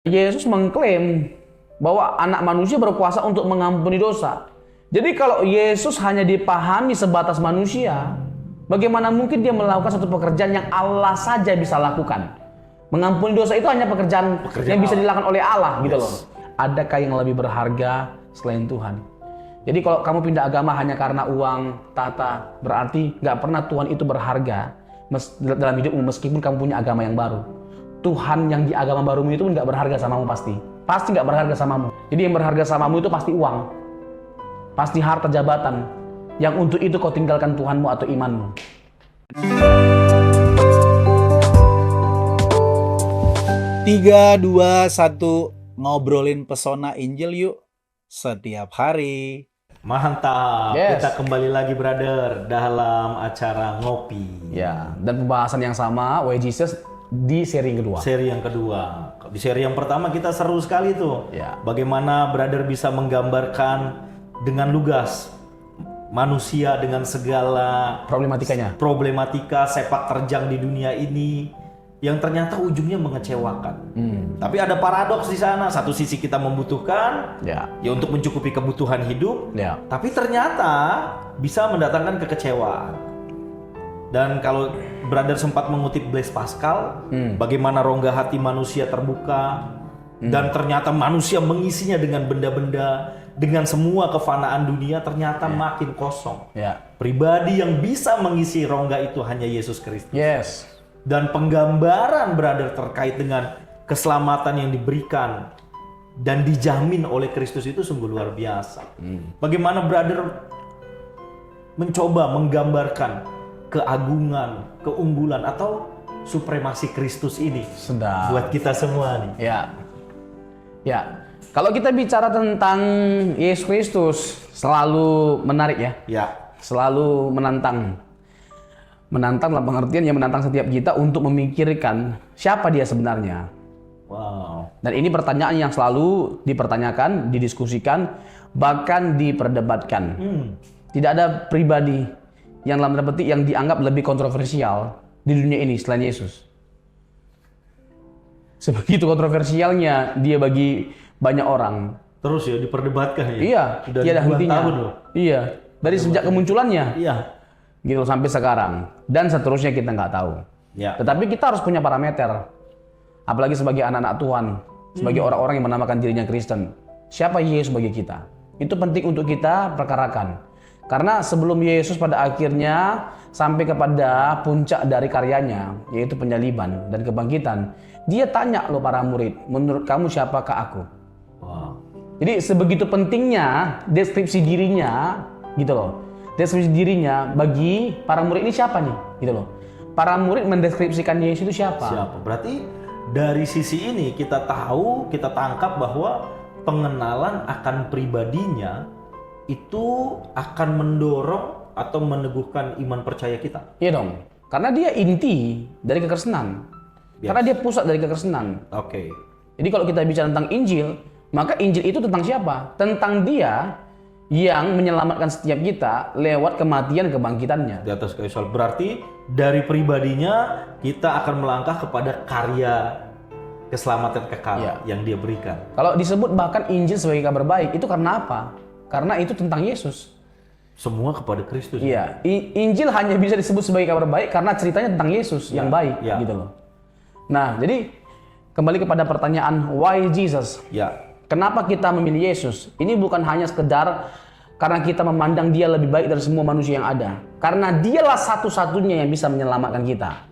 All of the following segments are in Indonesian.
Yesus mengklaim bahwa anak manusia berkuasa untuk mengampuni dosa. Jadi kalau Yesus hanya dipahami sebatas manusia, bagaimana mungkin dia melakukan satu pekerjaan yang Allah saja bisa lakukan? Mengampuni dosa itu hanya pekerjaan yang bisa dilakukan oleh Allah gitu loh. Adakah yang lebih berharga selain Tuhan? Jadi kalau kamu pindah agama hanya karena uang, tahta, berarti nggak pernah Tuhan itu berharga dalam hidupmu meskipun kamu punya agama yang baru. Tuhan yang di agama barumu itu nggak berharga samamu pasti nggak berharga samamu. Jadi yang berharga samamu itu pasti uang, pasti harta jabatan, yang untuk itu kau tinggalkan Tuhanmu atau imanmu. Tiga, dua, satu, ngobrolin pesona Injil yuk setiap hari. Mantap, Yes. kita kembali lagi brother dalam acara ngopi. Ya, dan pembahasan yang sama, Why Jesus di seri kedua. Seri yang kedua. Di seri yang pertama kita seru sekali tuh. Ya. Bagaimana brother bisa menggambarkan dengan lugas manusia dengan segala problematika sepak terjang di dunia ini yang ternyata ujungnya mengecewakan. Tapi ada paradoks di sana. Satu sisi kita membutuhkan ya untuk mencukupi kebutuhan hidup, tapi ternyata bisa mendatangkan kekecewaan. Dan kalau brother sempat mengutip Blaise Pascal, bagaimana rongga hati manusia terbuka dan ternyata manusia mengisinya dengan benda-benda, dengan semua kefanaan dunia ternyata makin kosong. Pribadi yang bisa mengisi rongga itu hanya Yesus Kristus. Yes. Dan penggambaran brother terkait dengan keselamatan yang diberikan dan dijamin oleh Kristus itu sungguh luar biasa. Bagaimana brother mencoba menggambarkan keagungan, keunggulan atau supremasi Kristus ini buat kita semua nih. Ya. Kalau kita bicara tentang Yesus Kristus, selalu menarik ya. Selalu menantang. Menantang dalam pengertian yang menantang setiap kita untuk memikirkan siapa dia sebenarnya. Wow. Dan ini pertanyaan yang selalu dipertanyakan, didiskusikan, bahkan diperdebatkan. Tidak ada pribadi yang dalam tanda petik yang dianggap lebih kontroversial di dunia ini selain Yesus. Sebegitu kontroversialnya dia bagi banyak orang. Terus ya diperdebatkan ya. Iya, sudah tiada hentinya. Tahun loh. Iya, dari sejak kemunculannya. Iya. Gitu sampai sekarang dan seterusnya kita nggak tahu. Tetapi kita harus punya parameter. Apalagi sebagai anak-anak Tuhan, sebagai orang-orang yang menamakan dirinya Kristen. Siapa Yesus bagi kita? Itu penting untuk kita perkarakan. Karena sebelum Yesus pada akhirnya sampai kepada puncak dari karyanya, yaitu penyaliban dan kebangkitan, dia tanya loh para murid, menurut kamu siapakah aku? Wow. Jadi sebegitu pentingnya deskripsi dirinya, gitu loh. Deskripsi dirinya bagi para murid ini siapa nih, gitu loh. Para murid mendeskripsikan Yesus itu siapa? Berarti dari sisi ini kita tahu, kita tangkap bahwa pengenalan akan pribadinya itu akan mendorong atau meneguhkan iman percaya kita. Iya dong, karena dia inti dari kekristenan. Karena dia pusat dari kekristenan. Oke. Jadi kalau kita bicara tentang Injil, maka Injil itu tentang siapa? Tentang dia yang menyelamatkan setiap kita lewat kematian kebangkitannya. Di atas kayu salib. Berarti dari pribadinya kita akan melangkah kepada karya keselamatan kekal yang dia berikan. Kalau disebut bahkan Injil sebagai kabar baik, itu karena apa? Karena itu tentang Yesus. Semua kepada Kristus. Iya, Injil hanya bisa disebut sebagai kabar baik karena ceritanya tentang Yesus yang baik, gitu loh. Nah, jadi kembali kepada pertanyaan why Jesus? Kenapa kita memilih Yesus? Ini bukan hanya sekedar karena kita memandang dia lebih baik dari semua manusia yang ada. Karena dialah satu-satunya yang bisa menyelamatkan kita.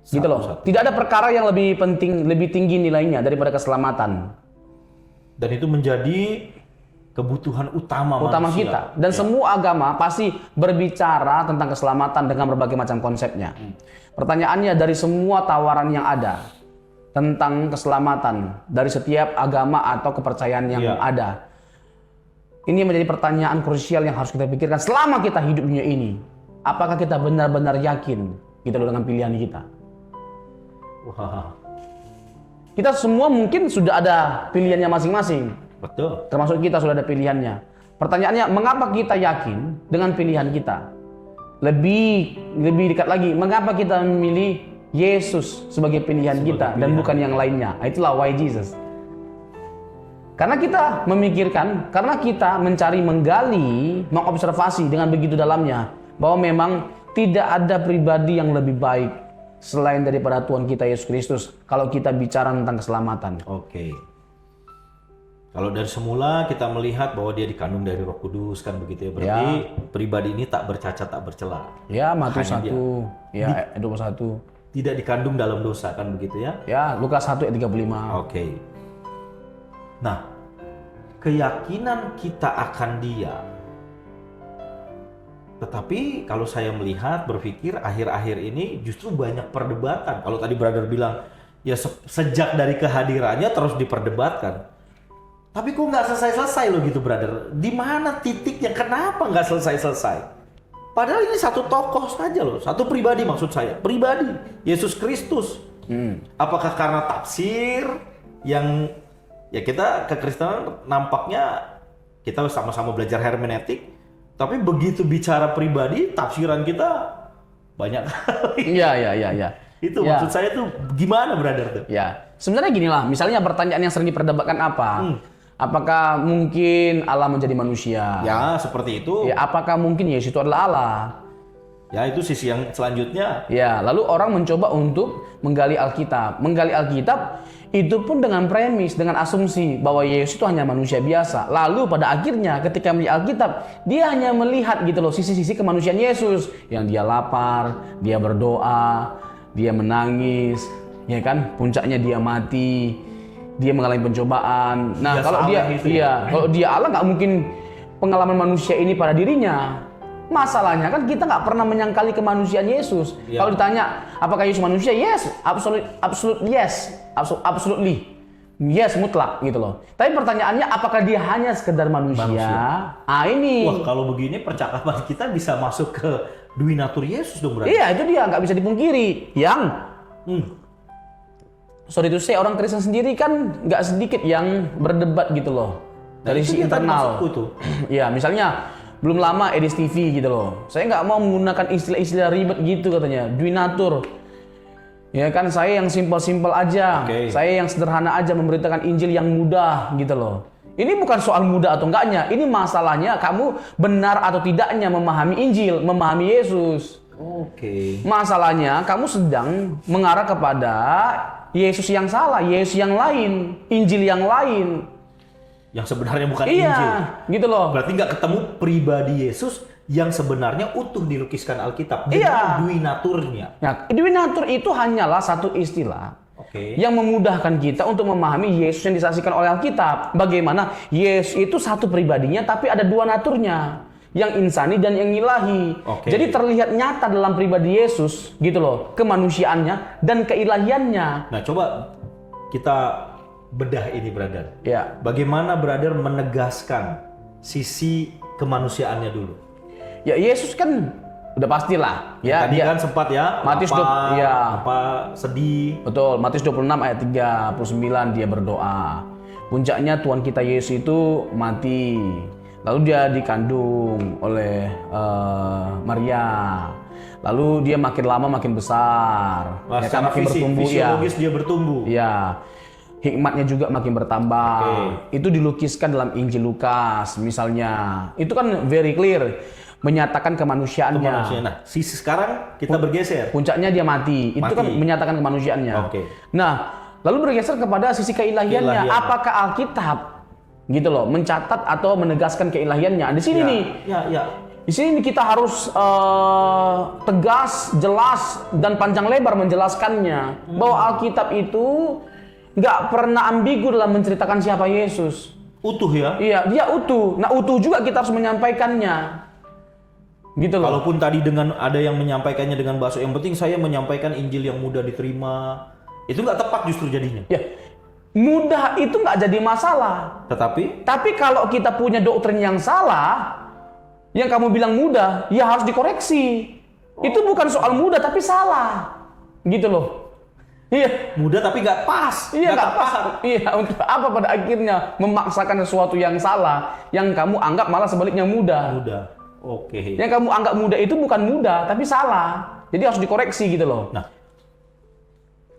Gitu loh. Tidak ada perkara yang lebih penting, lebih tinggi nilainya daripada keselamatan. Dan itu menjadi kebutuhan utama manusia. Kita. Dan semua agama pasti berbicara tentang keselamatan dengan berbagai macam konsepnya. Pertanyaannya dari semua tawaran yang ada tentang keselamatan dari setiap agama atau kepercayaan yang ada. Ini menjadi pertanyaan krusial yang harus kita pikirkan selama kita hidup dunia ini. Apakah kita benar-benar yakin gitu loh dengan pilihan kita? Wah. Kita semua mungkin sudah ada pilihannya masing-masing. Betul. Termasuk kita sudah ada pilihannya. Pertanyaannya, mengapa kita yakin dengan pilihan kita? Lebih dekat lagi, mengapa kita memilih Yesus sebagai pilihan kita dan bukan yang lainnya. Itulah why Jesus. Karena kita memikirkan, karena kita mencari, menggali, mengobservasi dengan begitu dalamnya bahwa memang tidak ada pribadi yang lebih baik selain daripada Tuhan kita Yesus Kristus kalau kita bicara tentang keselamatan. Oke. Kalau dari semula kita melihat bahwa dia dikandung dari Roh Kudus kan begitu ya. Berarti pribadi ini tak bercacat, tak bercela. Ya, Matius Hanya 1, ya 21. Tidak dikandung dalam dosa kan begitu ya. Ya, Lukas 1 ayat 35. Oke. Nah, keyakinan kita akan dia. Tetapi kalau saya melihat, berpikir akhir-akhir ini justru banyak perdebatan. Kalau tadi brother bilang, ya sejak dari kehadirannya terus diperdebatkan. Tapi kok nggak selesai-selesai loh gitu brother. Di mana titiknya? Kenapa nggak selesai-selesai? Padahal ini satu tokoh saja loh. Satu pribadi maksud saya. Pribadi. Yesus Kristus. Apakah karena tafsir yang... Ya kita kekristenan nampaknya kita sama-sama belajar hermeneutik, tapi begitu bicara pribadi tafsiran kita banyak kali. Iya. Itu Ya. maksud saya tuh gimana brother tuh? Ya, sebenarnya gini lah. Misalnya pertanyaan yang sering diperdebatkan apa? Apakah mungkin Allah menjadi manusia? Ya seperti itu. Ya, apakah mungkin Yesus itu adalah Allah? Ya itu sisi yang selanjutnya. Ya, lalu orang mencoba untuk menggali Alkitab. Menggali Alkitab itu pun dengan premis, dengan asumsi bahwa Yesus itu hanya manusia biasa. Lalu pada akhirnya ketika melihat Alkitab, dia hanya melihat gitu loh sisi-sisi kemanusiaan Yesus. Yang dia lapar, dia berdoa, dia menangis, ya kan? Puncaknya dia mati, dia mengalami pencobaan. Nah, Dia kalau salah dia gitu ya. kalau dia Allah nggak mungkin pengalaman manusia ini pada dirinya. Masalahnya kan kita nggak pernah menyangkali kemanusiaan Yesus. Ya. Kalau ditanya apakah Yesus manusia? Yes, absolutely. Yes, mutlak gitu loh. Tapi pertanyaannya apakah dia hanya sekedar manusia? Ah ini. Wah kalau begini percakapan kita bisa masuk ke duinatur Yesus dong berarti. Iya itu dia nggak bisa dipungkiri. Yang sorry itu saya orang Kristen sendiri kan nggak sedikit yang berdebat gitu loh dari itu si dia tadi internal. maksudku tuh. Iya misalnya belum lama Edis TV gitu loh. Saya nggak mau menggunakan istilah-istilah ribet gitu katanya. Duinatur. Ya kan saya yang simpel-simpel aja. Oke. Saya yang sederhana aja memberitakan Injil yang mudah gitu loh. Ini bukan soal mudah atau enggaknya. Ini masalahnya kamu benar atau tidaknya memahami Injil, memahami Yesus. Oke. Masalahnya kamu sedang mengarah kepada Yesus yang salah, Yesus yang lain, Injil yang lain. Yang sebenarnya bukan Iya, Injil. gitu loh. Berarti nggak ketemu pribadi Yesus yang sebenarnya utuh dilukiskan Alkitab Iya. dengan duinaturnya. Nah, duinatur itu hanyalah satu istilah Oke. yang memudahkan kita untuk memahami Yesus yang disaksikan oleh Alkitab. Bagaimana Yesus itu satu pribadinya tapi ada dua naturnya, yang insani dan yang ilahi. Oke. Jadi terlihat nyata dalam pribadi Yesus gitu loh, kemanusiaannya dan keilahiannya. Nah coba kita bedah ini brother. Ya. Bagaimana brother menegaskan sisi kemanusiaannya dulu? Ya Yesus kan udah pastilah ya. Tadi dia- kan sempat ya, Matius apa sedih. Betul, Matius 26 ayat 39 dia berdoa. Puncaknya Tuhan kita Yesus itu mati. Lalu dia dikandung oleh Maria. Lalu dia makin lama makin besar. Wah, Ya kan, secara makin bertumbuh ya. fisiologis dia bertumbuh. Ya. Hikmatnya juga makin bertambah. Oke. Itu dilukiskan dalam Injil Lukas misalnya. Itu kan very clear menyatakan kemanusiaannya. Kemanusiaan. Nah, sisi sekarang kita bergeser. Puncaknya dia mati. Itu kan Mati. menyatakan kemanusiaannya. Oke. Nah, lalu bergeser kepada sisi keilahiannya. Keilahian. Apakah Alkitab gitu loh mencatat atau menegaskan keilahiannya? Di sini nih. Ya. Di sini kita harus tegas, jelas dan panjang lebar menjelaskannya bahwa Alkitab itu nggak pernah ambigu dalam menceritakan siapa Yesus. Utuh ya. Iya, dia utuh. Nah, utuh juga kita harus menyampaikannya. Gitu loh. Walaupun tadi dengan ada yang menyampaikannya dengan bahasa yang penting saya menyampaikan Injil yang mudah diterima. Itu nggak tepat justru jadinya. Ya, mudah itu nggak jadi masalah. Tetapi Tapi kalau kita punya doktrin yang salah, yang kamu bilang mudah, ya harus dikoreksi. Itu bukan soal mudah tapi salah. Gitu loh. Iya. mudah tapi nggak pas. Iya nggak tepat. pas. Iya, untuk apa pada akhirnya memaksakan sesuatu yang salah, yang kamu anggap malah sebaliknya mudah. Mudah. Oke. Yang kamu anggap mudah itu bukan mudah, tapi salah. Jadi harus dikoreksi gitu loh. Nah,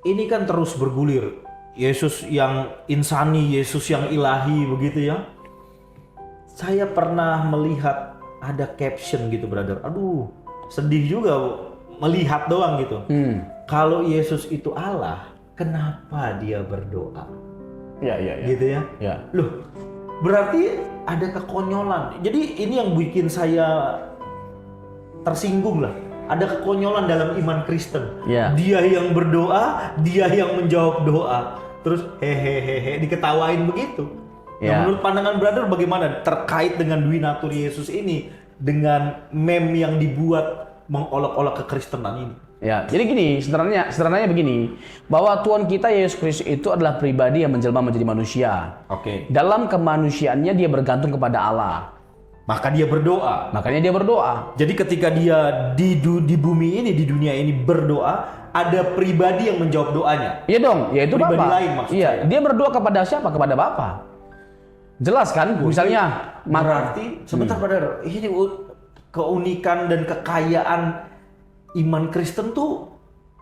ini kan terus bergulir. Yesus yang insani, Yesus yang ilahi begitu ya. Saya pernah melihat ada caption gitu, brother. Aduh, sedih juga melihat doang gitu. Kalau Yesus itu Allah, kenapa dia berdoa? Ya. Gitu ya. Ya. Loh, berarti ada kekonyolan. Jadi ini yang bikin saya tersinggung lah. Ada kekonyolan dalam iman Kristen. Ya. Dia yang berdoa, dia yang menjawab doa. Terus hehehe diketawain begitu. Nah, Ya. menurut pandangan brother bagaimana terkait dengan Dwi Natur Yesus ini dengan meme yang dibuat mengolok-olok kekristenan ini? Ya, jadi gini, sederhananya begini, bahwa Tuhan kita Yesus Kristus itu adalah pribadi yang menjelma menjadi manusia. Oke. Dalam kemanusiaannya dia bergantung kepada Allah. Maka dia berdoa. Makanya dia berdoa. Jadi ketika dia di bumi ini, di dunia ini berdoa, ada pribadi yang menjawab doanya. Iya dong, yaitu Pribadi Bapa. lain maksud Iya, saya. dia berdoa kepada siapa? Kepada Bapa. Jelas kan? Misalnya, Berarti sebentar brother, ini keunikan dan kekayaan iman Kristen tuh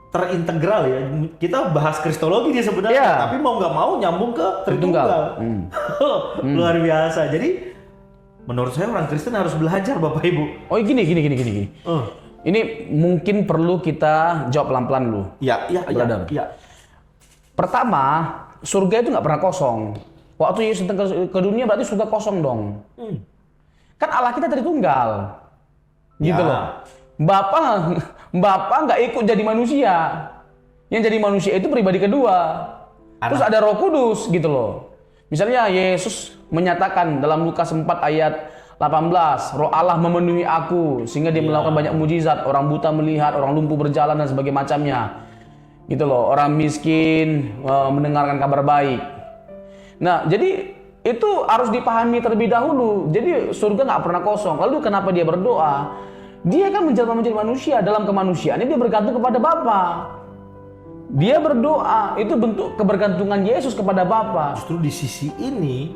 terintegral ya. Kita bahas kristologi nih sebenarnya, Iya. tapi mau nggak mau nyambung ke Tritunggal. Tritunggal. Luar biasa. Jadi menurut saya orang Kristen harus belajar Bapak Ibu. Oh gini. Ini mungkin perlu kita jawab pelan-pelan dulu. Ya. Brother. Ya. Pertama, surga itu nggak pernah kosong. Waktu Yesus datang ke dunia berarti surga kosong dong. Kan Allah kita Tritunggal. Gitu Ya. loh. Bapa nggak ikut jadi manusia. Yang jadi manusia itu pribadi kedua. Terus ada Roh Kudus gitu loh. Misalnya Yesus menyatakan dalam Lukas 4 ayat 18, Roh Allah memenuhi aku sehingga dia melakukan banyak mujizat, orang buta melihat, orang lumpuh berjalan dan sebagainya macamnya. Gitu loh, orang miskin mendengarkan kabar baik. Nah, jadi itu harus dipahami terlebih dahulu. Jadi surga nggak pernah kosong. Lalu kenapa dia berdoa? Dia kan menjelma menjadi manusia, dalam kemanusiaannya dia bergantung kepada Bapa. Dia berdoa, itu bentuk kebergantungan Yesus kepada Bapa. Justru di sisi ini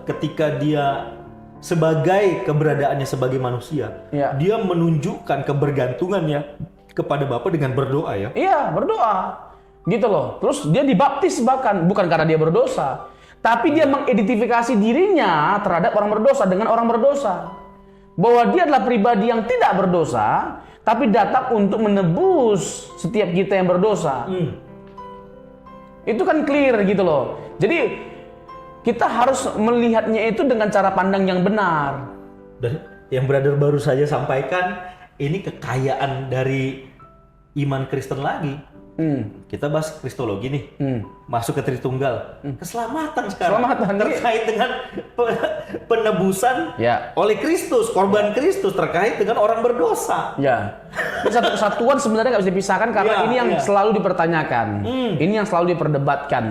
ketika dia sebagai keberadaannya sebagai manusia, Ya. dia menunjukkan kebergantungannya kepada Bapa dengan berdoa ya. Iya, berdoa. Gitu loh. Terus dia dibaptis bahkan, bukan karena dia berdosa. Tapi dia mengidentifikasi dirinya terhadap orang berdosa dengan orang berdosa. Bahwa dia adalah pribadi yang tidak berdosa, tapi datang untuk menebus setiap kita yang berdosa. Itu kan clear gitu loh. Jadi kita harus melihatnya itu dengan cara pandang yang benar. Dan yang brother baru saja sampaikan, ini kekayaan dari iman Kristen lagi. Kita bahas kristologi nih, masuk ke Tritunggal, keselamatan sekarang, Keselamatan. terkait dengan penebusan Ya. oleh Kristus, korban Kristus terkait dengan orang berdosa. Ya, ini satu kesatuan sebenarnya nggak bisa dipisahkan karena Ya, ini yang ya. selalu dipertanyakan, ini yang selalu diperdebatkan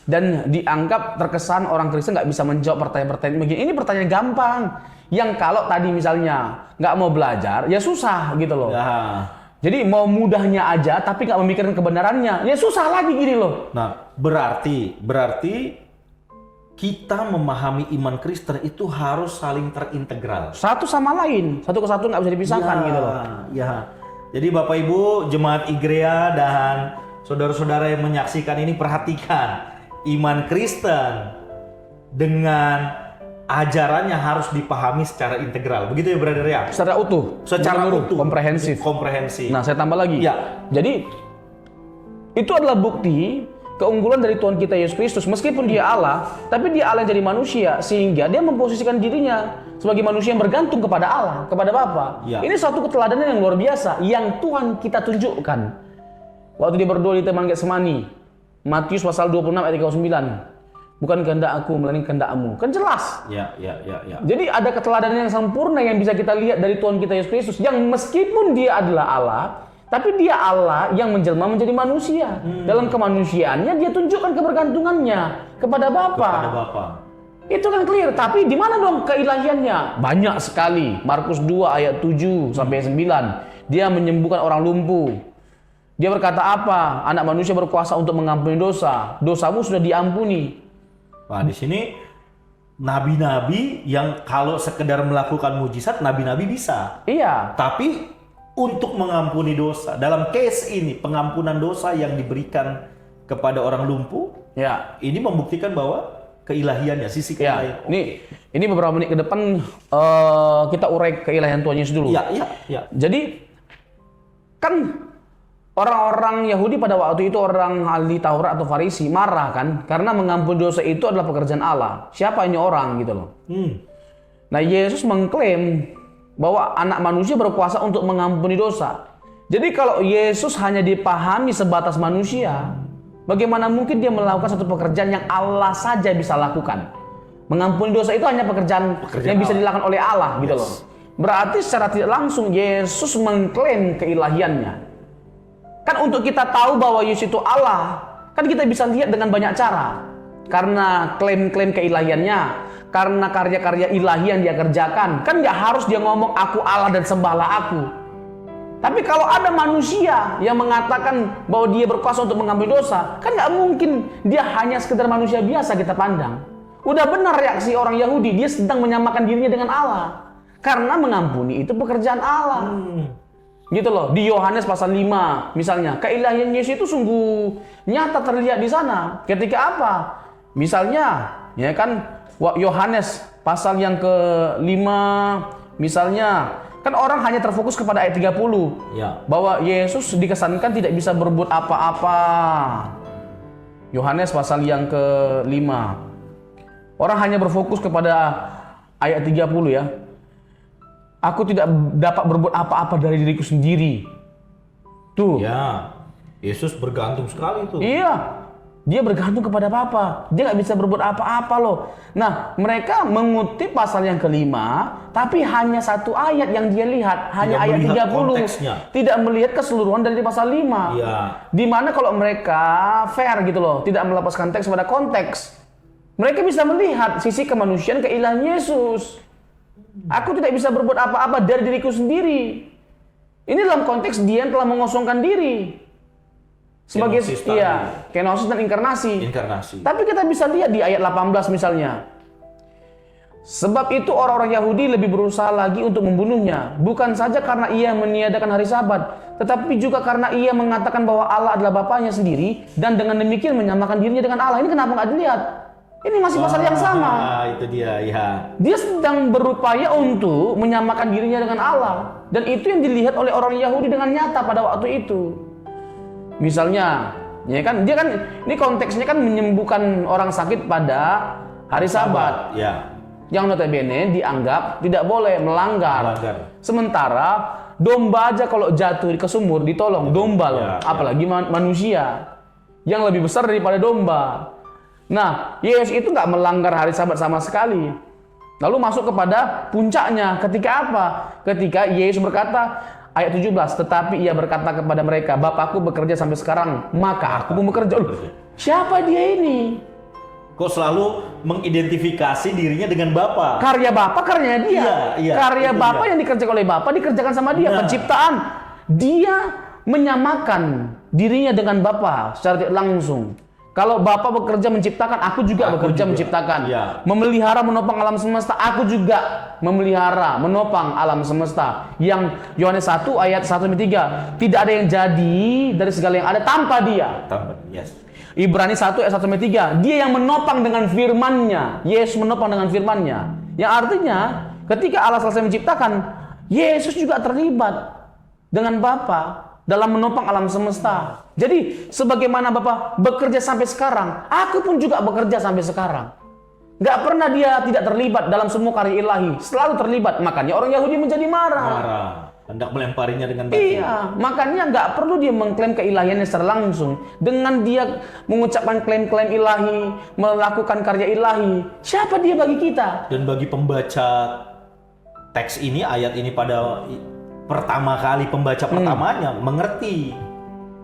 dan dianggap terkesan orang Kristen nggak bisa menjawab pertanyaan-pertanyaan begini. Ini pertanyaan gampang, yang kalau tadi misalnya nggak mau belajar, ya susah gitu loh. Ya. Jadi mau mudahnya aja, tapi nggak memikirkan kebenarannya, ya susah lagi gini loh. Nah, berarti kita memahami iman Kristen itu harus saling terintegral. Satu sama lain, satu kesatuan nggak bisa dipisahkan gitu loh. Ya. Jadi Bapak Ibu, jemaat Igrea dan saudara-saudara yang menyaksikan ini perhatikan, iman Kristen dengan ajarannya harus dipahami secara integral. Begitu ya, brother ya? Secara utuh, Secara menyeluruh, utuh, komprehensif. Nah, saya tambah lagi. Ya. Jadi itu adalah bukti keunggulan dari Tuhan kita Yesus Kristus. Meskipun dia Allah, tapi dia Allah yang jadi manusia, sehingga dia memposisikan dirinya sebagai manusia yang bergantung kepada Allah, kepada Bapa. Ya. Ini suatu keteladanan yang luar biasa yang Tuhan kita tunjukkan. Waktu dia berdoa di Taman Getsemani, Matius pasal 26 ayat 39. Bukan kehendak aku, melainkan kehendak-Mu. Kan jelas. Ya. Jadi ada keteladanan yang sempurna yang bisa kita lihat dari Tuhan kita Yesus Kristus, yang meskipun dia adalah Allah, tapi dia Allah yang menjelma menjadi manusia. Dalam kemanusiaannya dia tunjukkan kebergantungannya kepada Bapa. Kepada Bapa. Itu kan clear, tapi di mana dong keilahiannya? Banyak sekali. Markus 2 ayat 7 sampai 9. Dia menyembuhkan orang lumpuh. Dia berkata apa? Anak manusia berkuasa untuk mengampuni dosa. Dosamu sudah diampuni. Nah, di sini nabi-nabi yang kalau sekedar melakukan mujizat, nabi-nabi bisa. Iya. Tapi untuk mengampuni dosa. Dalam case ini, pengampunan dosa yang diberikan kepada orang lumpuh, Ya. ini membuktikan bahwa keilahiannya, sisi Ya, keilahian. ini beberapa menit ke depan kita urai keilahian Tuhan Yesus dulu. Iya. Jadi kan orang-orang Yahudi pada waktu itu, orang ahli Taurat atau Farisi, marah kan karena mengampuni dosa itu adalah pekerjaan Allah. Siapa ini orang gitu loh. Nah, Yesus mengklaim bahwa anak manusia berkuasa untuk mengampuni dosa. Jadi kalau Yesus hanya dipahami sebatas manusia, bagaimana mungkin dia melakukan satu pekerjaan yang Allah saja bisa lakukan? Mengampuni dosa itu hanya pekerjaan yang bisa dilakukan oleh Allah gitu loh. Berarti secara tidak langsung Yesus mengklaim keilahiannya. Kan untuk kita tahu bahwa Yesus itu Allah, kan kita bisa lihat dengan banyak cara. Karena klaim-klaim keilahiannya, karena karya-karya ilahi yang dia kerjakan. Kan nggak harus dia ngomong aku Allah dan sembahlah aku. Tapi kalau ada manusia yang mengatakan bahwa dia berkuasa untuk mengampuni dosa, kan nggak mungkin dia hanya sekedar manusia biasa kita pandang. Udah benar reaksi orang Yahudi, dia sedang menyamakan dirinya dengan Allah. Karena mengampuni itu pekerjaan Allah. Gitu loh, di Yohanes pasal 5 misalnya, keilahian Yesus itu sungguh nyata terlihat di sana. Ketika apa? Misalnya, ya kan, Yohanes pasal yang ke-5 misalnya, kan orang hanya terfokus kepada ayat 30. Ya. Bahwa Yesus dikesankan tidak bisa berbuat apa-apa. Yohanes pasal yang ke-5. Orang hanya berfokus kepada ayat 30 ya. Aku tidak dapat berbuat apa-apa dari diriku sendiri. Tuh. Ya. Yesus bergantung sekali tuh. Iya. Dia bergantung kepada Bapa. Dia nggak bisa berbuat apa-apa loh. Nah, mereka mengutip pasal yang ke-5, tapi hanya satu ayat yang dia lihat, hanya ayat 30. Konteksnya. Tidak melihat keseluruhan dari pasal 5. Iya. Dimana kalau mereka fair gitu loh, tidak melepaskan teks pada konteks, mereka bisa melihat sisi kemanusiaan keilahian Yesus. Aku tidak bisa berbuat apa-apa dari diriku sendiri. Ini dalam konteks dia telah mengosongkan diri. Sebagai kenosis dan inkarnasi. Tapi kita bisa lihat di ayat 18 misalnya. Sebab itu orang-orang Yahudi lebih berusaha lagi untuk membunuhnya. Bukan saja karena ia meniadakan hari Sabat, tetapi juga karena ia mengatakan bahwa Allah adalah Bapanya sendiri dan dengan demikian menyamakan dirinya dengan Allah. Ini kenapa nggak dilihat? Ini masih pasal yang sama. Itu dia, ya. Dia sedang berupaya untuk menyamakan dirinya dengan Allah. Dan itu yang dilihat oleh orang Yahudi dengan nyata pada waktu itu. Misalnya, ya kan, dia kan, ini konteksnya kan menyembuhkan orang sakit pada hari Sabat. Ya. Yang notabene dianggap tidak boleh melanggar. Sementara domba aja kalau jatuh ke sumur ditolong, domba loh. Apalagi manusia yang lebih besar daripada domba. Nah, Yesus itu nggak melanggar hari Sabat sama sekali. Lalu masuk kepada puncaknya. Ketika apa? Ketika Yesus berkata, ayat 17, tetapi ia berkata kepada mereka, Bapakku bekerja sampai sekarang, maka aku pun bekerja. Siapa dia ini? Kok selalu mengidentifikasi dirinya dengan Bapa? Karya Bapa, karya dia. Karya Bapa yang dikerjakan oleh Bapa dikerjakan sama dia. Penciptaan. Dia menyamakan dirinya dengan Bapa secara tidak langsung. Kalau Bapa bekerja menciptakan, aku juga bekerja menciptakan. Memelihara, menopang alam semesta, aku juga memelihara, menopang alam semesta. Yang Yohanes 1 ayat 1-3, tidak ada yang jadi dari segala yang ada tanpa dia. Ibrani 1 ayat 1-3, dia yang menopang dengan firman-Nya. Yesus menopang dengan firman-Nya. Yang artinya, ketika Allah selesai menciptakan, Yesus juga terlibat dengan Bapa dalam menopang alam semesta. Jadi, sebagaimana Bapa bekerja sampai sekarang, aku pun juga bekerja sampai sekarang. Gak pernah dia tidak terlibat dalam semua karya ilahi. Selalu terlibat. Makanya orang Yahudi menjadi marah. Hendak melemparinya dengan batu. Iya, makanya gak perlu dia mengklaim keilahiannya secara langsung. Dengan dia mengucapkan klaim-klaim ilahi, melakukan karya ilahi. Siapa dia bagi kita? Dan bagi pembaca teks ini, ayat ini pada pertama kali pembaca pertamanya mengerti.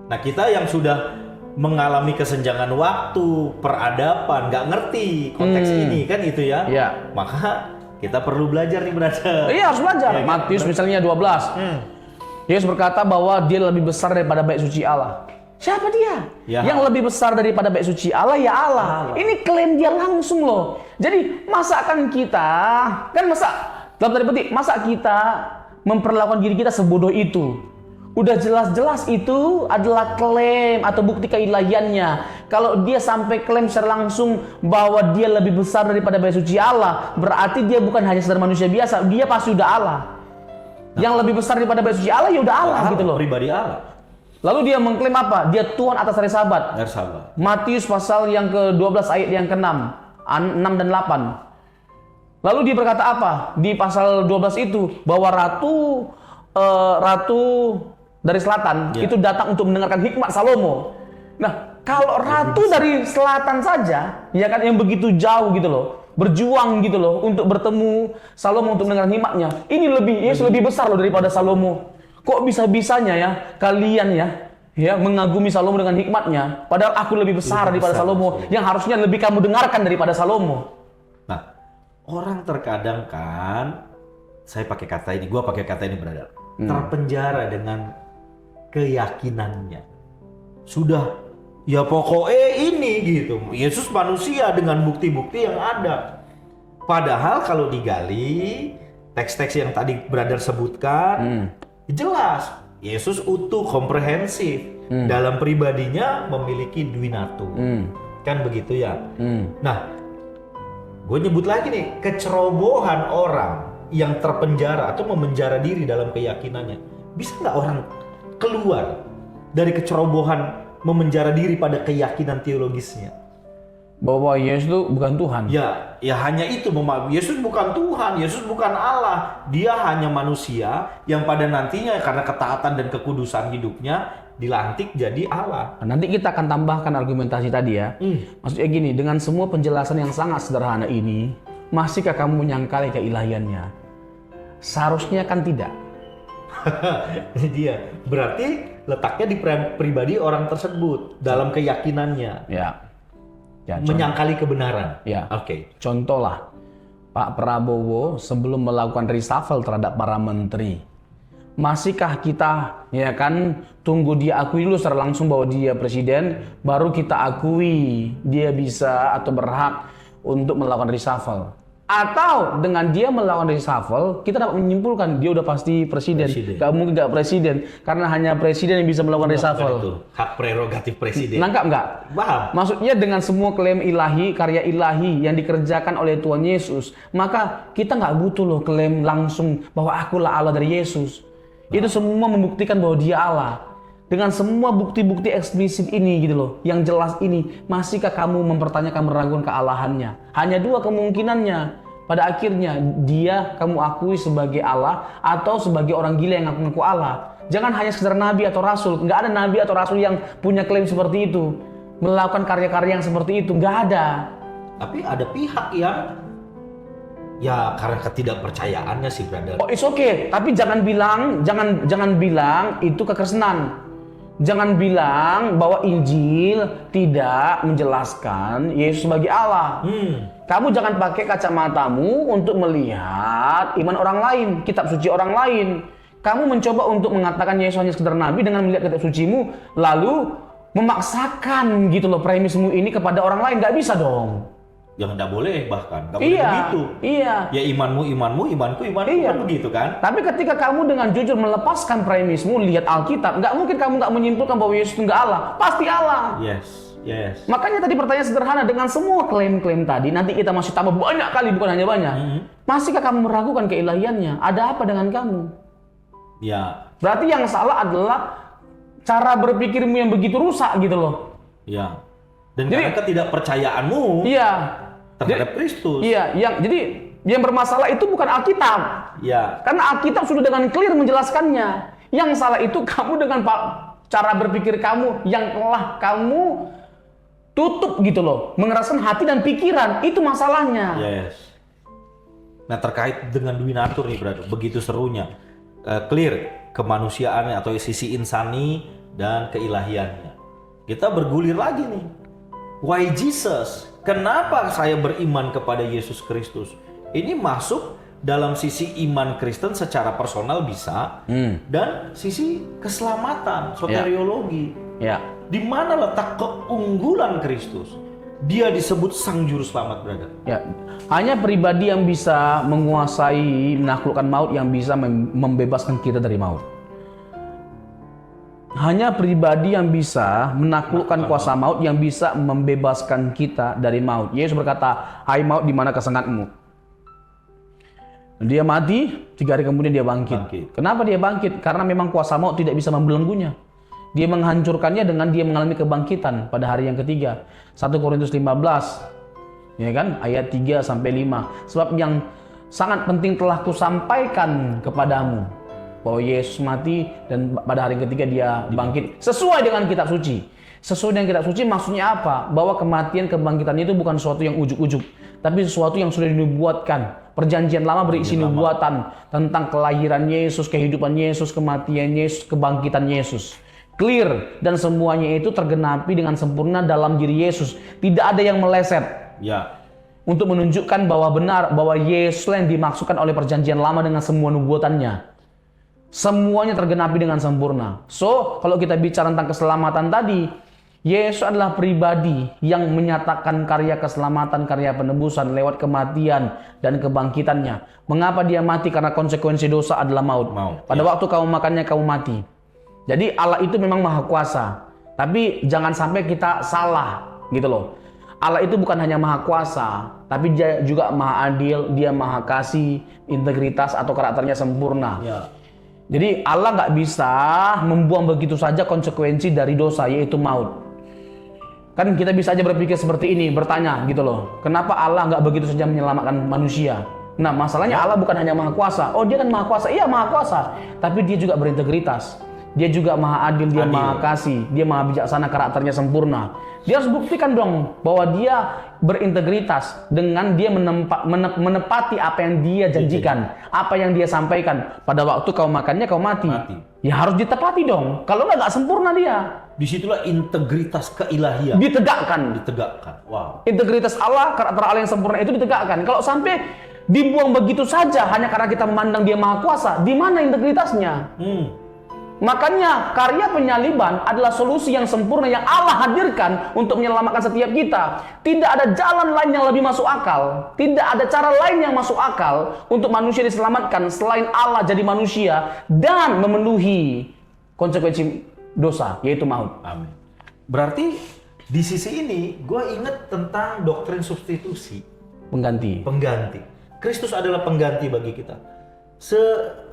Nah, kita yang sudah mengalami kesenjangan waktu, peradaban, nggak ngerti konteks ini kan itu ya. Maka kita perlu belajar nih, brother. Iya, harus belajar. Ya, Matius misalnya 12. Yesus berkata bahwa dia lebih besar daripada bait suci Allah. Siapa dia? Yang lebih besar daripada bait suci Allah ya Allah. Ini klaim dia langsung loh. Jadi masa kan kita, kan masa dalam tanda petik, masa kita memperlakukan diri kita sebodoh itu? Udah jelas-jelas itu adalah klaim atau bukti keilahiannya. Kalau dia sampai klaim secara langsung bahwa dia lebih besar daripada bait suci Allah, berarti dia bukan hanya sekedar manusia biasa, dia pasti udah Allah. Yang lebih besar daripada bait suci Allah ya udah Allah gitu loh. Pribadi Allah. Lalu dia mengklaim apa? Dia Tuhan atas hari Sabat. Hari Sabat. Matius pasal yang ke-12 ayat yang ke-6, 6 dan 8. Lalu dia berkata apa? Di pasal 12 itu bahwa ratu dari selatan itu datang untuk mendengarkan hikmat Salomo. Nah, kalau ratu dari selatan saja, ya kan, yang begitu jauh gitu loh, berjuang gitu loh untuk bertemu Salomo untuk mendengarkan hikmatnya. Ini Yesus lebih besar loh daripada Salomo. Kok bisa-bisanya ya kalian ya mengagumi Salomo dengan hikmatnya, padahal aku lebih besar daripada Salomo, yang harusnya lebih kamu dengarkan daripada Salomo. Nah, orang terkadang kan, saya pakai kata ini, gua pakai kata ini brother, terpenjara dengan keyakinannya. Sudah, ya pokoknya ini gitu. Yesus manusia dengan bukti-bukti yang ada. Padahal kalau digali, teks-teks yang tadi brother sebutkan, jelas. Yesus utuh, komprehensif. Dalam pribadinya memiliki duinatu. Kan begitu ya? Nah, gue nyebut lagi nih, kecerobohan orang yang terpenjara atau memenjara diri dalam keyakinannya. Bisa nggak orang keluar dari kecerobohan memenjara diri pada keyakinan teologisnya? Bahwa Yesus itu bukan Tuhan. Ya hanya itu. Yesus bukan Tuhan, Yesus bukan Allah. Dia hanya manusia yang pada nantinya karena ketaatan dan kekudusan hidupnya dilantik jadi Allah. Nanti kita akan tambahkan argumentasi tadi ya. Maksudnya gini, dengan semua penjelasan yang sangat sederhana ini, masihkah kamu menyangkali keilahiannya? Seharusnya kan tidak. Ini dia. Berarti letaknya di pribadi orang tersebut dalam keyakinannya. Ya, menyangkali kebenaran. Ya. Oke. Contoh lah, Pak Prabowo sebelum melakukan reshuffle terhadap para menteri, masihkah kita ya kan tunggu dia akui dulu secara langsung bahwa dia presiden, baru kita akui dia bisa atau berhak untuk melakukan reshuffle? Atau dengan dia melakukan reshuffle, kita dapat menyimpulkan dia udah pasti presiden. Gak mungkin gak presiden, karena hanya presiden yang bisa melakukan reshuffle. Itu hak prerogatif presiden. Nangkap nggak? Paham. Maksudnya dengan semua klaim ilahi, karya ilahi yang dikerjakan oleh Tuhan Yesus, maka kita nggak butuh loh klaim langsung bahwa akulah Allah dari Yesus. Itu semua membuktikan bahwa dia Allah. Dengan semua bukti-bukti eksplisit ini gitu loh, yang jelas ini, masihkah kamu mempertanyakan, meragukan kealahannya? Hanya dua kemungkinannya. Pada akhirnya dia kamu akui sebagai Allah atau sebagai orang gila yang ngaku-ngaku Allah. Jangan hanya sekedar nabi atau rasul. Nggak ada nabi atau rasul yang punya klaim seperti itu, melakukan karya-karya yang seperti itu. Nggak ada. Tapi ada pihak yang ya karena ketidakpercayaannya sih brother. Oh, it's okay. Tapi jangan bilang itu kekristenan. Jangan bilang bahwa Injil tidak menjelaskan Yesus sebagai Allah. Kamu jangan pakai kacamatamu untuk melihat iman orang lain, kitab suci orang lain. Kamu mencoba untuk mengatakan Yesus hanya sekedar nabi dengan melihat kitab sucimu, lalu memaksakan gitu loh premismu ini kepada orang lain. Nggak bisa dong. Yang nggak boleh bahkan, nggak boleh begitu. Iya. Ya imanmu, imanku, Iya. kan begitu kan? Tapi ketika kamu dengan jujur melepaskan premismu, lihat Alkitab, nggak mungkin kamu nggak menyimpulkan bahwa Yesus itu nggak Allah. Pasti Allah. Yes. Makanya tadi pertanyaan sederhana, dengan semua klaim-klaim tadi, nanti kita masih tambah banyak kali, bukan hanya banyak. Masihkah kamu meragukan keilahiannya? Ada apa dengan kamu? Ya. Berarti yang salah adalah cara berpikirmu yang begitu rusak gitu loh. Ya. Dan karena ketidakpercayaanmu. Iya. Terhadap Kristus. Iya, jadi yang bermasalah itu bukan Alkitab. Ya. Karena Alkitab sudah dengan clear menjelaskannya. Yang salah itu kamu dengan cara berpikir kamu yang telah kamu tutup gitu loh, mengeraskan hati dan pikiran. Itu masalahnya. Yes. Nah, terkait dengan duinatur nih, brother, begitu serunya. Clear kemanusiaannya atau sisi insani dan keilahiannya. Kita bergulir lagi nih. Why Jesus? Kenapa saya beriman kepada Yesus Kristus? Ini masuk dalam sisi iman Kristen secara personal bisa, dan sisi keselamatan, soteriologi. Ya. Di mana letak keunggulan Kristus? Dia disebut sang juru selamat, brother. Ya, hanya pribadi yang bisa menguasai menaklukkan maut yang bisa membebaskan kita dari maut. Hanya pribadi yang bisa menaklukkan kuasa maut yang bisa membebaskan kita dari maut. Yesus berkata, "Hai maut, di mana kesengatmu?" Dia mati, 3 hari kemudian dia bangkit. Kenapa dia bangkit? Karena memang kuasa maut tidak bisa membelenggunya. Dia menghancurkannya dengan dia mengalami kebangkitan pada hari yang ketiga. 1 Korintus 15, ya kan? Ayat 3 sampai 5. Sebab yang sangat penting telah kusampaikan kepadamu, bahwa Yesus mati dan pada hari ketiga dia bangkit sesuai dengan kitab suci. Sesuai dengan kitab suci maksudnya apa? Bahwa kematian kebangkitan itu bukan sesuatu yang ujuk-ujuk, tapi sesuatu yang sudah dinubuatkan. Perjanjian lama berisi nubuatan tentang kelahiran Yesus, kehidupan Yesus, kematian Yesus, kebangkitan Yesus. Clear, dan semuanya itu tergenapi dengan sempurna dalam diri Yesus. Tidak ada yang meleset. Ya. Untuk menunjukkan bahwa benar bahwa Yesus yang dimaksudkan oleh perjanjian lama dengan semua nubuatannya. Semuanya tergenapi dengan sempurna. So, kalau kita bicara tentang keselamatan tadi, Yesus adalah pribadi yang menyatakan karya keselamatan, karya penebusan lewat kematian dan kebangkitannya. Mengapa dia mati? Karena konsekuensi dosa adalah maut. Pada waktu kamu makannya, kamu mati. Jadi Allah itu memang maha kuasa. Tapi jangan sampai kita salah, gitu loh. Allah itu bukan hanya maha kuasa, tapi dia juga maha adil, dia maha kasih, integritas atau karakternya sempurna. Ya. Jadi Allah nggak bisa membuang begitu saja konsekuensi dari dosa, yaitu maut. Kan kita bisa aja berpikir seperti ini, bertanya gitu loh, kenapa Allah nggak begitu saja menyelamatkan manusia? Nah, masalahnya Allah bukan hanya maha kuasa. Oh, dia kan maha kuasa, iya maha kuasa, tapi dia juga berintegritas. Dia juga maha adil, dia maha kasih, dia maha bijaksana, karakternya sempurna. Dia harus buktikan dong bahwa dia berintegritas dengan dia menepati apa yang dia janjikan, apa yang dia sampaikan. Pada waktu kau makannya, kau mati. Ya harus ditepati dong. Kalau nggak sempurna dia. Disitulah integritas keilahian Ditegakkan. Wow. Integritas Allah, karakter Allah yang sempurna itu ditegakkan. Kalau sampai dibuang begitu saja hanya karena kita memandang dia maha kuasa, di mana integritasnya? Makanya karya penyaliban adalah solusi yang sempurna yang Allah hadirkan untuk menyelamatkan setiap kita. Tidak ada jalan lain yang lebih masuk akal. Tidak ada cara lain yang masuk akal untuk manusia diselamatkan selain Allah jadi manusia dan memenuhi konsekuensi dosa, yaitu maut. Amin. Berarti di sisi ini gue ingat tentang doktrin substitusi. Pengganti. Kristus adalah pengganti bagi kita.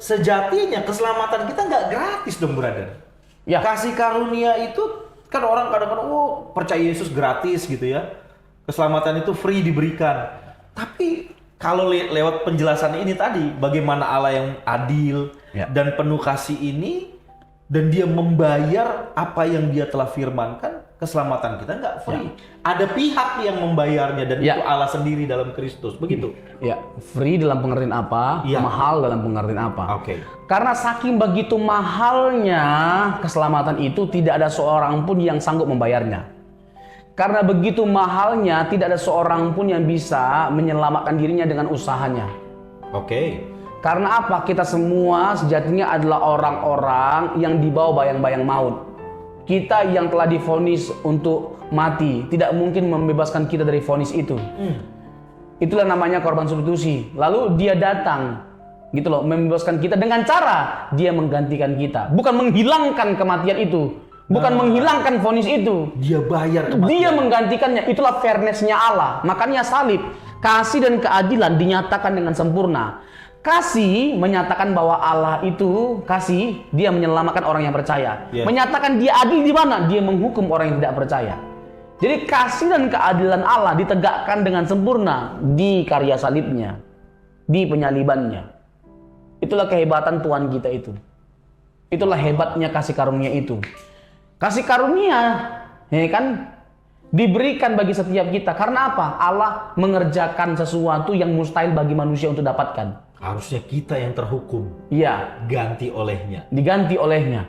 Sejatinya keselamatan kita nggak gratis dong, brother. Ya. Kasih karunia itu kan orang kadang-kadang percaya Yesus gratis gitu ya. Keselamatan itu free diberikan. Tapi kalau lewat penjelasan ini tadi, bagaimana Allah yang adil dan penuh kasih ini, dan dia membayar apa yang dia telah firmankan, keselamatan kita nggak free. Ada pihak yang membayarnya dan itu Allah sendiri dalam Kristus, begitu? Ya, free dalam pengertian apa? Mahal dalam pengertian apa? Oke. Karena saking begitu mahalnya keselamatan itu, tidak ada seorang pun yang sanggup membayarnya. Karena begitu mahalnya, tidak ada seorang pun yang bisa menyelamatkan dirinya dengan usahanya. Oke. Karena apa? Kita semua sejatinya adalah orang-orang yang dibawa bayang-bayang maut. Kita yang telah divonis untuk mati, tidak mungkin membebaskan kita dari vonis itu. Itulah namanya korban substitusi. Lalu dia datang, gitu loh, membebaskan kita dengan cara dia menggantikan kita. Bukan menghilangkan kematian itu. Bukan menghilangkan vonis itu. Dia bayar kematian. Dia menggantikannya. Itulah fairness-nya Allah. Makanya salib, kasih dan keadilan dinyatakan dengan sempurna. Kasih menyatakan bahwa Allah itu kasih, dia menyelamatkan orang yang percaya. Menyatakan dia adil di mana? Dia menghukum orang yang tidak percaya. Jadi kasih dan keadilan Allah ditegakkan dengan sempurna di karya salibnya, di penyalibannya. Itulah kehebatan Tuhan kita itu. Itulah hebatnya kasih karunia itu. Kasih karunia, ya kan, diberikan bagi setiap kita. Karena apa? Allah mengerjakan sesuatu yang mustahil bagi manusia untuk dapatkan. Harusnya kita yang terhukum. Iya. Diganti olehnya.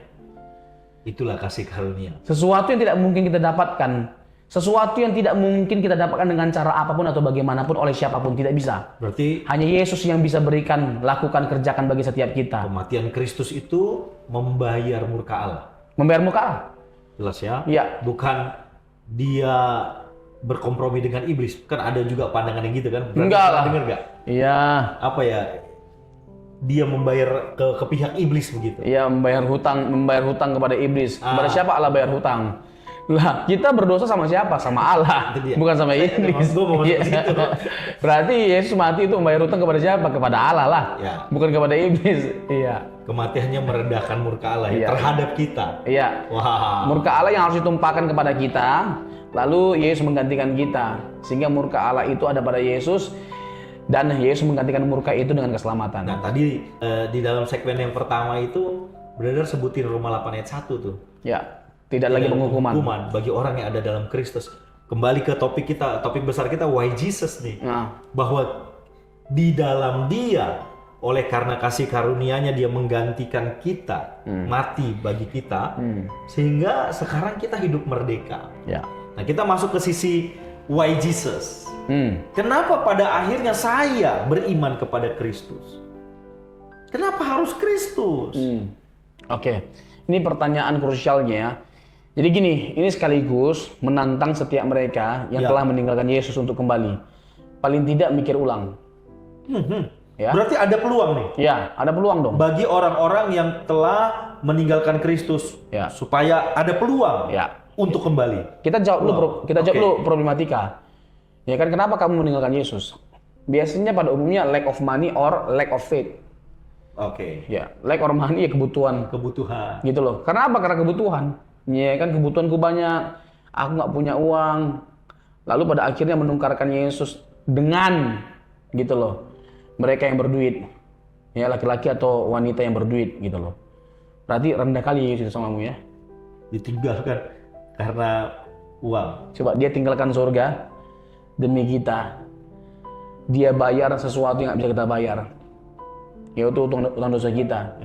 Itulah kasih karunia. Sesuatu yang tidak mungkin kita dapatkan. Sesuatu yang tidak mungkin kita dapatkan dengan cara apapun atau bagaimanapun oleh siapapun. Tidak bisa. Berarti hanya Yesus yang bisa berikan, lakukan, kerjakan bagi setiap kita. Kematian Kristus itu membayar murka Allah. Membayar murka Allah. Jelas ya? Iya. Bukan dia berkompromi dengan iblis. Kan ada juga pandangan yang gitu kan? Enggak lah. Dengar nggak? Iya. Apa ya? Dia membayar ke pihak iblis begitu. Iya, membayar hutang kepada iblis. Kepada siapa Allah bayar hutang? Lah, kita berdosa sama siapa? Sama Allah, Itu dia. bukan sama iblis. Gua mau masuk Iya. ke situ. Berarti Yesus mati itu membayar hutang kepada siapa? Kepada Allah lah, Ya. bukan kepada iblis. Iya. Kematiannya meredakan murka Allah Iya. terhadap kita. Iya. Wah. Murka Allah yang harus ditumpahkan kepada kita, lalu Yesus menggantikan kita. Sehingga murka Allah itu ada pada Yesus, dan Yesus menggantikan murka itu dengan keselamatan. Nah tadi di dalam segmen yang pertama itu Brother sebutin Roma 8 ayat 1 tuh. Ya, tidak lagi Tidak ada penghukuman. bagi orang yang ada dalam Kristus. Kembali ke topik besar kita, why Jesus nih. Nah, Bahwa di dalam Dia, oleh karena kasih karunia-Nya Dia menggantikan kita, mati bagi kita, sehingga sekarang kita hidup merdeka. ya. Nah kita masuk ke sisi why Jesus. Kenapa Pada akhirnya saya beriman kepada Kristus? Kenapa harus Kristus? Oke, ini pertanyaan krusialnya ya. Jadi gini, ini sekaligus menantang setiap mereka yang Ya. telah meninggalkan Yesus untuk kembali. Paling tidak mikir ulang. Ya. Berarti ada peluang nih Ya, ada peluang dong. bagi orang-orang yang telah meninggalkan Kristus, Ya. supaya ada peluang Ya. untuk kembali. Kita jawab dulu, kita jawab Oke. dulu problematika. Ya kan, kenapa kamu meninggalkan Yesus? Biasanya pada umumnya lack of money or lack of faith. Oke, Ya, lack of money ya kebutuhan. kebutuhan. Gitu loh. Karena apa? Karena kebutuhan. Ya kan, kebutuhanku banyak, aku nggak punya uang. Lalu pada akhirnya menukarkan Yesus dengan gitu loh, mereka yang berduit, ya laki-laki atau wanita yang berduit gitu loh. Berarti rendah kali Yesus samamu ya. Ditinggalkan karena uang. Coba dia tinggalkan surga demi kita. Dia bayar sesuatu yang nggak bisa kita bayar, yaitu utang dosa kita.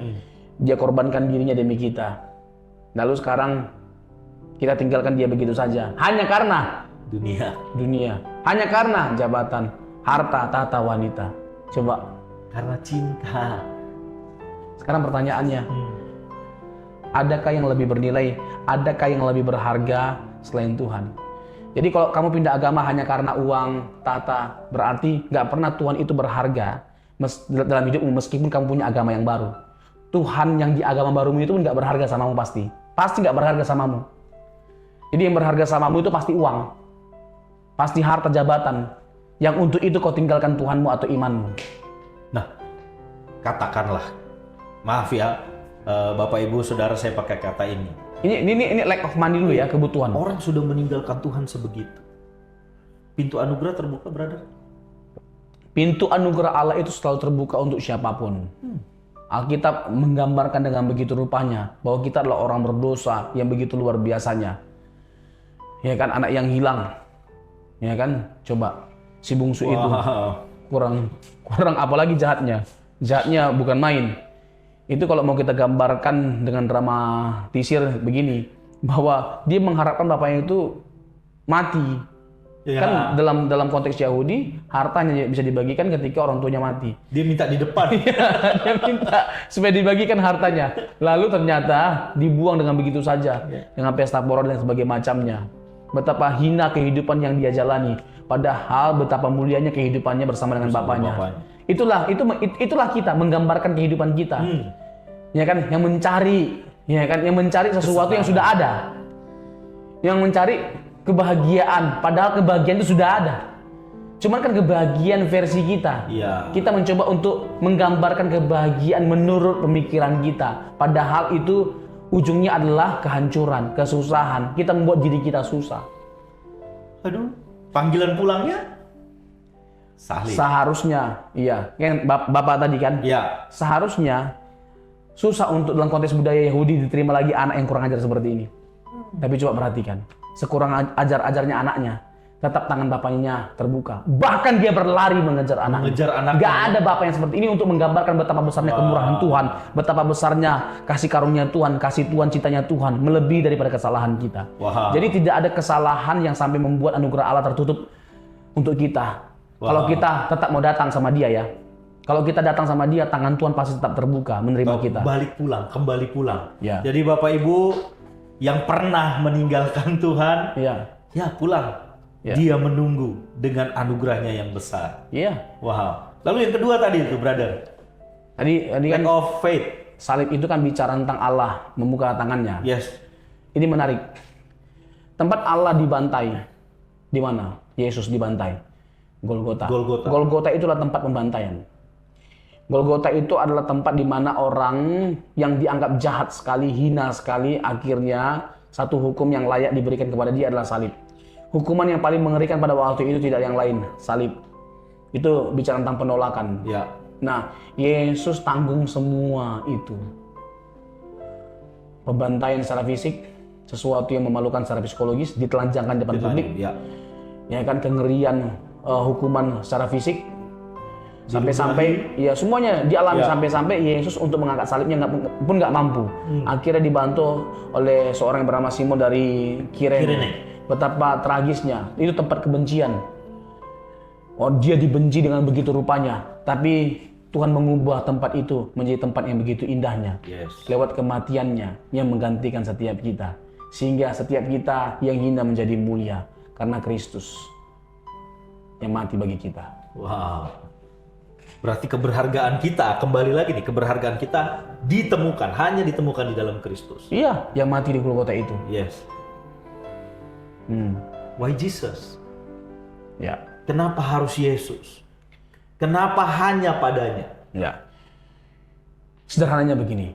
Dia korbankan dirinya demi kita. Lalu sekarang kita tinggalkan dia begitu saja, hanya karena dunia, hanya karena jabatan, harta, tahta, wanita. Coba. Karena cinta. Sekarang pertanyaannya, adakah yang lebih bernilai, adakah yang lebih berharga selain Tuhan? Jadi kalau kamu pindah agama hanya karena uang, tahta, berarti nggak pernah Tuhan itu berharga dalam hidupmu meskipun kamu punya agama yang baru. Tuhan yang di agama barumu itu nggak berharga samamu pasti nggak berharga samamu. Jadi yang berharga samamu itu pasti uang, pasti harta, jabatan, yang untuk itu kau tinggalkan Tuhanmu atau imanmu. Nah, katakanlah, maaf ya, Bapak Ibu Saudara, saya pakai kata ini. Ini lack of money dulu ya, kebutuhan. Orang sudah meninggalkan Tuhan sebegitu. Pintu anugerah terbuka, brother. Pintu anugerah Allah itu selalu terbuka untuk siapapun. Alkitab menggambarkan dengan begitu rupanya bahwa kita adalah orang berdosa yang begitu luar biasanya. Ya kan, anak yang hilang. Ya kan, coba si bungsu itu kurang apalagi jahatnya. Jahatnya bukan main. Itu kalau mau kita gambarkan dengan dramatisir begini, bahwa dia mengharapkan bapaknya itu mati. Ya. Kan dalam konteks Yahudi, hartanya bisa dibagikan ketika orang tuanya mati. Dia minta di depan. Dia minta supaya dibagikan hartanya. Lalu ternyata dibuang dengan begitu saja, dengan pesta pora dan sebagainya macamnya. Betapa hina kehidupan yang dia jalani, padahal betapa mulianya kehidupannya bersama dengan bapaknya. Itulah kita menggambarkan kehidupan kita. Ya kan, yang mencari sesuatu yang sudah ada. Yang mencari kebahagiaan, padahal kebahagiaan itu sudah ada. Cuman kan kebahagiaan versi kita. Iya. Kita mencoba untuk menggambarkan kebahagiaan menurut pemikiran kita. Padahal itu ujungnya adalah kehancuran, kesusahan. Kita membuat diri kita susah. Aduh, panggilan pulangnya salib. Seharusnya, iya, kan Bapak tadi kan? Ya. Seharusnya susah untuk dalam konteks budaya Yahudi diterima lagi anak yang kurang ajar seperti ini. Tapi coba perhatikan, sekurang ajar-ajarnya anaknya, tetap tangan bapaknya terbuka. Bahkan dia berlari mengejar anaknya. Gak ada bapak yang seperti ini untuk menggambarkan betapa besarnya kemurahan Tuhan, betapa besarnya kasih karunia Tuhan, kasih Tuhan, cintanya Tuhan, melebihi daripada kesalahan kita. Jadi tidak ada kesalahan yang sampai membuat anugerah Allah tertutup untuk kita. Kalau kita tetap mau datang sama dia ya. Kalau kita datang sama dia, tangan Tuhan pasti tetap terbuka menerima kita. Kembali pulang. Ya. Jadi Bapak Ibu yang pernah meninggalkan Tuhan, Iya. ya pulang. Dia menunggu dengan anugerahnya yang besar. Iya. Wow. Lalu yang kedua tadi itu, brother. Tadi Lack kan of faith. salib itu kan bicara tentang Allah membuka tangannya. Yes. Ini menarik. Tempat Allah dibantai. Di mana? Yesus dibantai. Golgota. Golgota. Golgota itulah tempat pembantaian. Golgota itu adalah tempat di mana orang yang dianggap jahat sekali, hina sekali, akhirnya satu hukum yang layak diberikan kepada dia adalah salib. Hukuman yang paling mengerikan pada waktu itu tidak yang lain, salib. Itu bicara tentang penolakan. Ya. Nah, Yesus tanggung semua itu. Pembantaian secara fisik, sesuatu yang memalukan secara psikologis, ditelanjangkan depan publik. Ya. Ya kan, kengerian hukuman secara fisik. Sampai-sampai ya semuanya dialami, sampai-sampai Yesus untuk mengangkat salibnya pun nggak mampu. Akhirnya dibantu oleh seorang yang bernama Simon dari Kirene. Betapa tragisnya, itu tempat kebencian. Oh, dia dibenci dengan begitu rupanya, tapi Tuhan mengubah tempat itu menjadi tempat yang begitu indahnya. Yes. Lewat kematiannya yang menggantikan setiap kita, sehingga setiap kita yang hina menjadi mulia karena Kristus yang mati bagi kita. Wow. Berarti keberhargaan kita, kembali lagi nih, keberhargaan kita hanya ditemukan di dalam Kristus. Iya, yang mati di Golgota itu. Yes. Why Jesus? Ya. Kenapa harus Yesus? Kenapa hanya padanya? Ya. Sederhananya begini.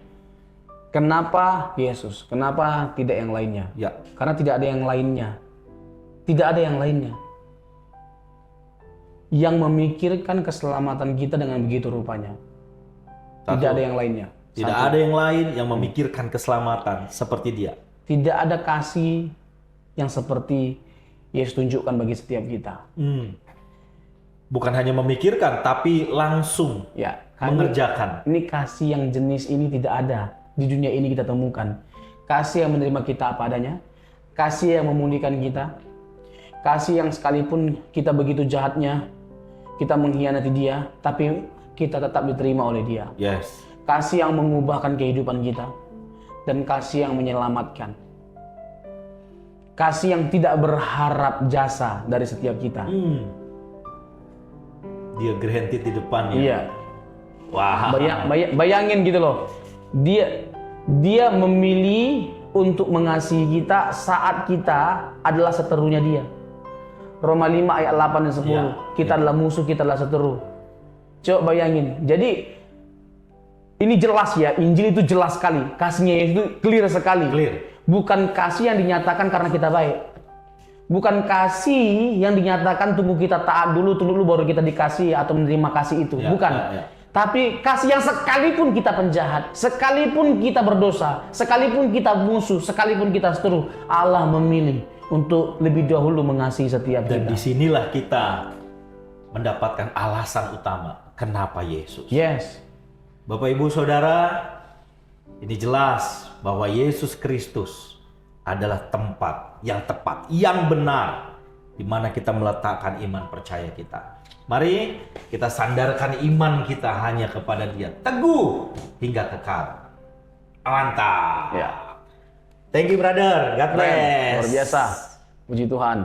Kenapa Yesus? Kenapa tidak yang lainnya? Ya. Karena tidak ada yang lainnya. Tidak ada yang lainnya yang memikirkan keselamatan kita dengan begitu rupanya. Tidak ada yang lainnya. Tidak ada yang lain yang memikirkan keselamatan seperti dia. Tidak ada kasih yang seperti Yesus tunjukkan bagi setiap kita. Bukan hanya memikirkan, tapi langsung Ya, mengerjakan. Ini kasih yang jenis ini tidak ada di dunia ini kita temukan. Kasih yang menerima kita apa adanya, kasih yang memulihkan kita, kasih yang sekalipun kita begitu jahatnya, kita mengkhianati dia, tapi kita tetap diterima oleh dia. Yes. Kasih yang mengubahkan kehidupan kita, dan kasih yang menyelamatkan. Kasih yang tidak berharap jasa dari setiap kita. Dia granted di depannya. Iya. Wah. Bayangin gitu loh. Dia memilih untuk mengasihi kita saat kita adalah seterunya dia. Roma 5 ayat 8 dan 10. Kita adalah musuh, kita adalah seteru. Coba bayangin. Jadi ini jelas ya, Injil itu jelas sekali. Kasihnya Yesus itu clear sekali. Clear. Bukan kasih yang dinyatakan karena kita baik. Bukan kasih yang dinyatakan tunggu kita taat dulu baru kita dikasih atau menerima kasih itu. Bukan. Tapi kasih yang sekalipun kita penjahat, sekalipun kita berdosa, sekalipun kita musuh, sekalipun kita seteru, Allah memilih untuk lebih dahulu mengasihi setiap Dan kita. disinilah kita mendapatkan alasan utama kenapa Yesus. Yes. Bapak Ibu Saudara, ini jelas bahwa Yesus Kristus adalah tempat yang tepat, yang benar, di mana kita meletakkan iman percaya kita. Mari kita sandarkan iman kita hanya kepada Dia, teguh hingga kekal. Mantap. Ya. Thank you brother, God bless. Luar biasa. Puji Tuhan.